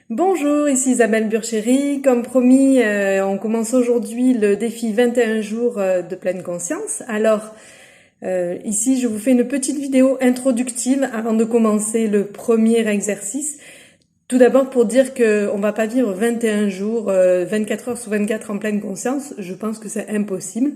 Bonjour, ici Isabelle Burchéry. Comme promis, on commence aujourd'hui le défi 21 jours de pleine conscience. Alors, ici, je vous fais une petite vidéo introductive avant de commencer le premier exercice. Tout d'abord pour dire qu'on va pas vivre 21 jours, 24 heures sur 24 en pleine conscience. Je pense que c'est impossible.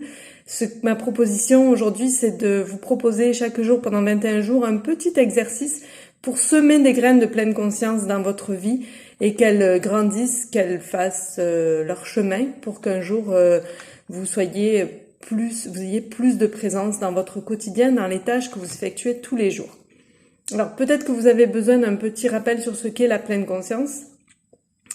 Ma proposition aujourd'hui, c'est de vous proposer chaque jour pendant 21 jours un petit exercice pour semer des graines de pleine conscience dans votre vie et qu'elles grandissent, qu'elles fassent leur chemin pour qu'un jour vous ayez plus de présence dans votre quotidien, dans les tâches que vous effectuez tous les jours. Alors peut-être que vous avez besoin d'un petit rappel sur ce qu'est la pleine conscience.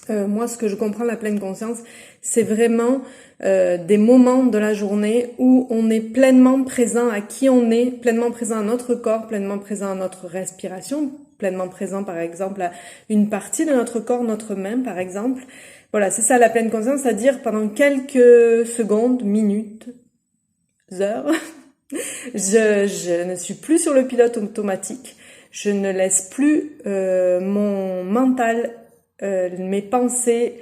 Moi, ce que je comprends la pleine conscience, c'est vraiment des moments de la journée où on est pleinement présent à qui on est, pleinement présent à notre corps, pleinement présent à notre respiration, pleinement présent par exemple à une partie de notre corps, notre main par exemple. Voilà, c'est ça la pleine conscience, c'est-à-dire pendant quelques secondes, minutes, heures, je ne suis plus sur le pilote automatique. Je ne laisse plus mon mental, mes pensées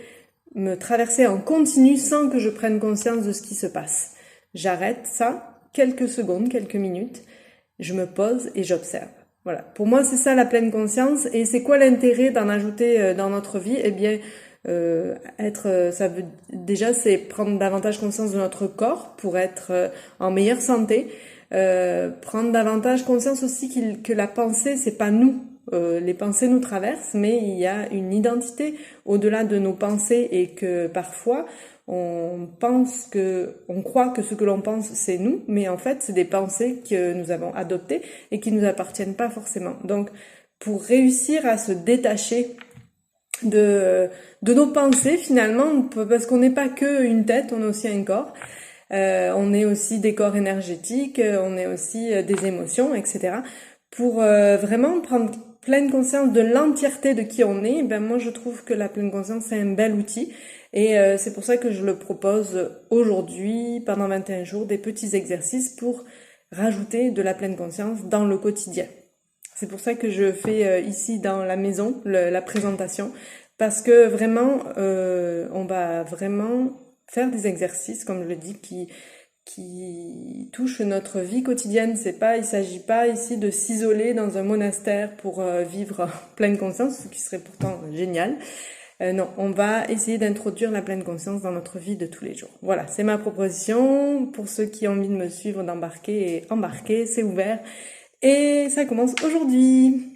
me traverser en continu sans que je prenne conscience de ce qui se passe. J'arrête ça, quelques secondes, quelques minutes, je me pose et j'observe. Voilà. Pour moi, c'est ça la pleine conscience. Et c'est quoi l'intérêt d'en ajouter dans notre vie? Eh bien, c'est prendre davantage conscience de notre corps pour être en meilleure santé. Prendre davantage conscience aussi que la pensée, c'est pas nous. Les pensées nous traversent, mais il y a une identité au-delà de nos pensées et que parfois on croit que ce que l'on pense c'est nous, mais en fait c'est des pensées que nous avons adoptées et qui nous appartiennent pas forcément. Donc pour réussir à se détacher de nos pensées finalement, parce qu'on n'est pas que une tête, on est aussi un corps. On est aussi des corps énergétiques, on est aussi des émotions, etc. Pour vraiment prendre pleine conscience de l'entièreté de qui on est, ben moi je trouve que la pleine conscience c'est un bel outil et c'est pour ça que je le propose aujourd'hui pendant 21 jours, des petits exercices pour rajouter de la pleine conscience dans le quotidien. C'est pour ça que je fais ici dans la maison la présentation, parce que vraiment on va vraiment faire des exercices, comme je le dis, qui touchent notre vie quotidienne. Il s'agit pas ici de s'isoler dans un monastère pour vivre en pleine conscience, ce qui serait pourtant génial. Non, on va essayer d'introduire la pleine conscience dans notre vie de tous les jours. Voilà, c'est ma proposition. Pour ceux qui ont envie de me suivre, d'embarquer, c'est ouvert. Et ça commence aujourd'hui.